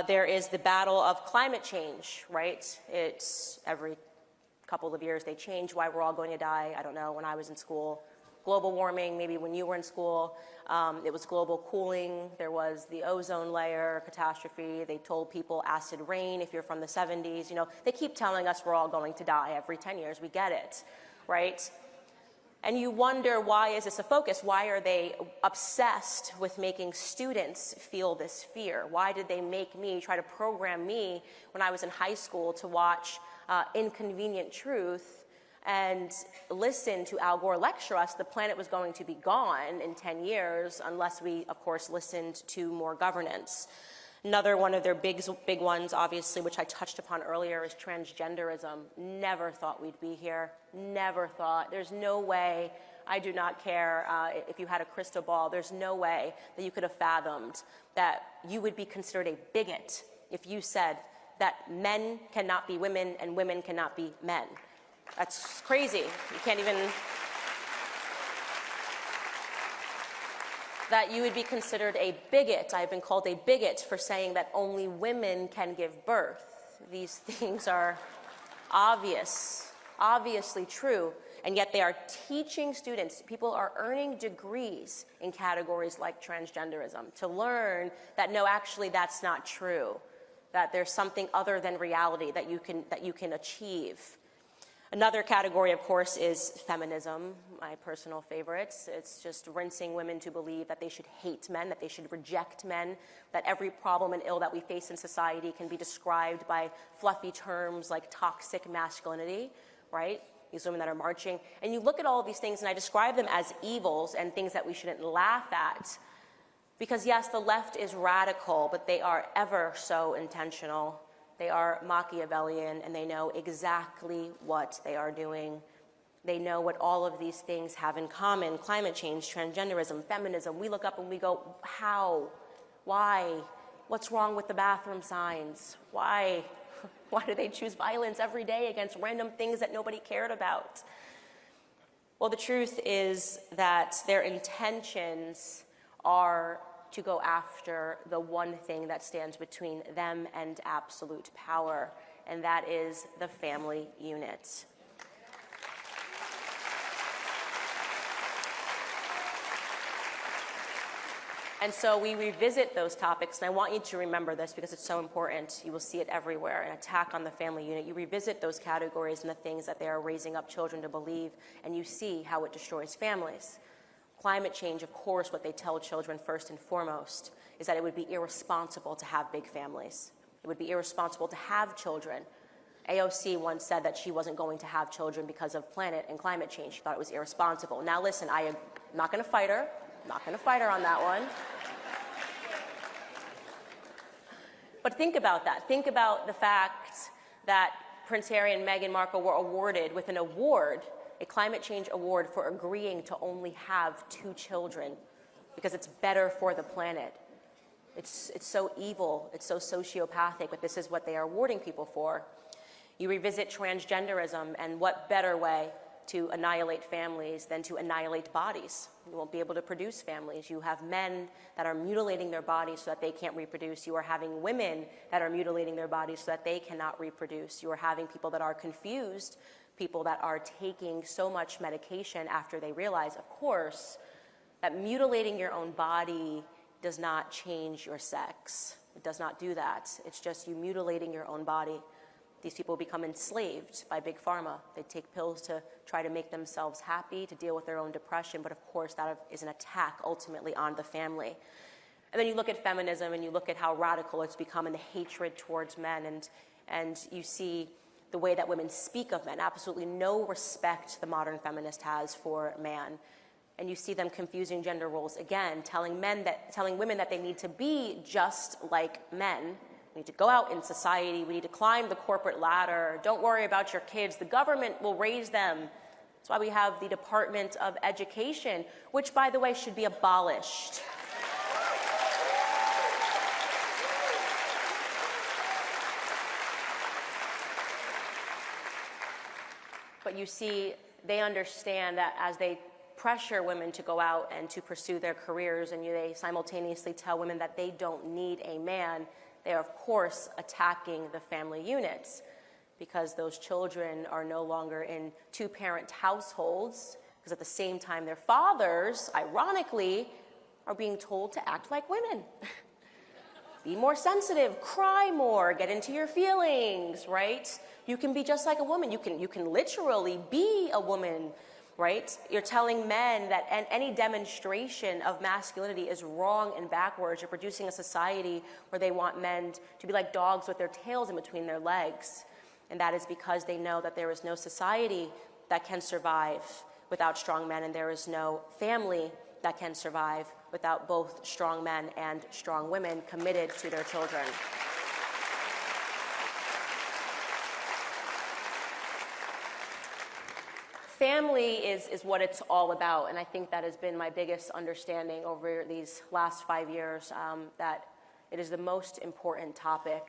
There is the battle of climate change, right? It's every couple of years they change why we're all going to die. I don't know, when I was in school. Global warming, maybe when you were in school. It was global cooling. There was the ozone layer catastrophe. They told people acid rain if you're from the 70s. You know, they keep telling us we're all going to die every 10 years. We get it, right? And you wonder, why is this a focus? Why are they obsessed with making students feel this fear? Why did they make me, try to program me when I was in high school to watch Inconvenient Truth and listen to Al Gore lecture us the planet was going to be gone in 10 years unless we, of course, listened to more governance? Another one of their big ones, obviously, which I touched upon earlier, is transgenderism. Never thought we'd be here. Never thought. There's no way, I do not care if you had a crystal ball, there's no way that you could have fathomed that you would be considered a bigot if you said that men cannot be women and women cannot be men. That's crazy. You can't even... that you would be considered a bigot. I've been called a bigot for saying that only women can give birth. These things are obviously true, and yet they are teaching students. People are earning degrees in categories like transgenderism to learn that, no, actually that's not true, that there's something other than reality that you can achieve. Another category, of course, is feminism, my personal favorites. It's just rinsing women to believe that they should hate men, that they should reject men, that every problem and ill that we face in society can be described by fluffy terms like toxic masculinity, right? These women that are marching. And you look at all of these things, and I describe them as evils and things that we shouldn't laugh at. Because yes, the left is radical, but they are ever so intentional. They are Machiavellian, and they know exactly what they are doing. They know what all of these things have in common: climate change, transgenderism, feminism. We look up and we go, how? Why? What's wrong with the bathroom signs? Why? Why do they choose violence every day against random things that nobody cared about? Well, the truth is that their intentions are to go after the one thing that stands between them and absolute power, and that is the family unit. And so we revisit those topics, and I want you to remember this because it's so important. You will see it everywhere, an attack on the family unit. You revisit those categories and the things that they are raising up children to believe, and you see how it destroys families. Climate change, of course, what they tell children first and foremost is that it would be irresponsible to have big families. It would be irresponsible to have children. AOC once said that she wasn't going to have children because of planet and climate change. She thought it was irresponsible. Now listen, I am not going to fight her. I'm not going to fight her on that one. But think about that. Think about the fact that Prince Harry and Meghan Markle were awarded with an award, a climate change award, for agreeing to only have 2 children because it's better for the planet. It's so evil, it's so sociopathic, but this is what they are awarding people for. You revisit transgenderism, and what better way to annihilate families than to annihilate bodies? You won't be able to produce families. You have men that are mutilating their bodies so that they can't reproduce. You are having women that are mutilating their bodies so that they cannot reproduce. You are having people that are confused, people that are taking so much medication after they realize, of course, that mutilating your own body does not change your sex. It does not do that. It's just you mutilating your own body. These people become enslaved by Big Pharma. They take pills to try to make themselves happy, to deal with their own depression, but of course that is an attack ultimately on the family. And then you look at feminism and you look at how radical it's become and the hatred towards men, and you see the way that women speak of men, absolutely no respect the modern feminist has for man. And you see them confusing gender roles again, telling women that they need to be just like men. We need to go out in society. We need to climb the corporate ladder. Don't worry about your kids. The government will raise them. That's why we have the Department of Education, which, by the way, should be abolished. But you see, they understand that as they pressure women to go out and to pursue their careers, and they simultaneously tell women that they don't need a man, they are, of course, attacking the family units because those children are no longer in two-parent households, because at the same time their fathers, ironically, are being told to act like women. Be more sensitive, cry more, get into your feelings, right? You can be just like a woman. You can literally be a woman, right? You're telling men that any demonstration of masculinity is wrong and backwards. You're producing a society where they want men to be like dogs with their tails in between their legs. And that is because they know that there is no society that can survive without strong men, and there is no family that can survive without both strong men and strong women committed to their children. Family is what it's all about, and I think that has been my biggest understanding over these last 5 years, that it is the most important topic.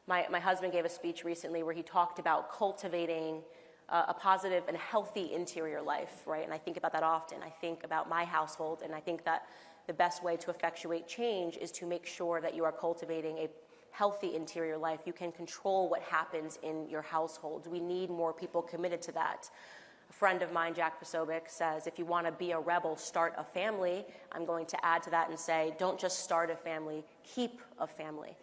My husband gave a speech recently where he talked about cultivating a positive and healthy interior life, right? And I think about that often. I think about my household, and I think that the best way to effectuate change is to make sure that you are cultivating a healthy interior life. You can control what happens in your household. We need more people committed to that. A friend of mine, Jack Posobiec, says, if you want to be a rebel, start a family. I'm going to add to that and say, don't just start a family, keep a family.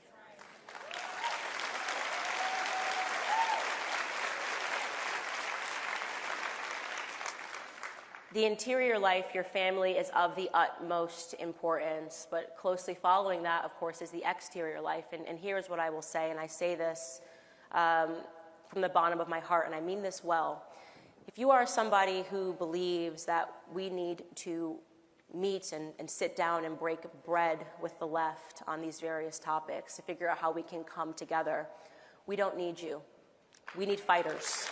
The interior life, your family, is of the utmost importance, but closely following that, of course, is the exterior life. And here's what I will say, and I say this from the bottom of my heart, and I mean this well. If you are somebody who believes that we need to meet and sit down and break bread with the left on these various topics to figure out how we can come together, we don't need you. We need fighters.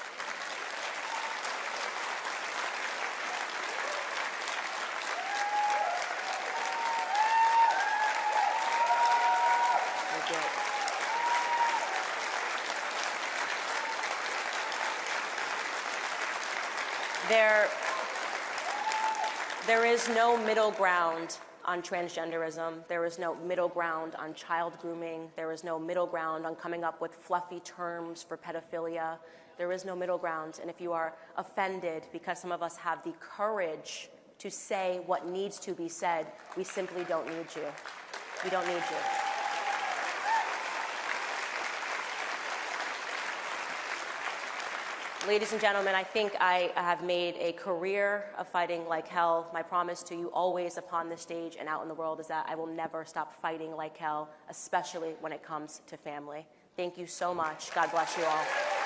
There is no middle ground on transgenderism. There is no middle ground on child grooming. There is no middle ground on coming up with fluffy terms for pedophilia. There is no middle ground. And if you are offended because some of us have the courage to say what needs to be said, we simply don't need you. We don't need you. Ladies and gentlemen, I think I have made a career of fighting like hell. My promise to you always upon this stage and out in the world is that I will never stop fighting like hell, especially when it comes to family. Thank you so much. God bless you all.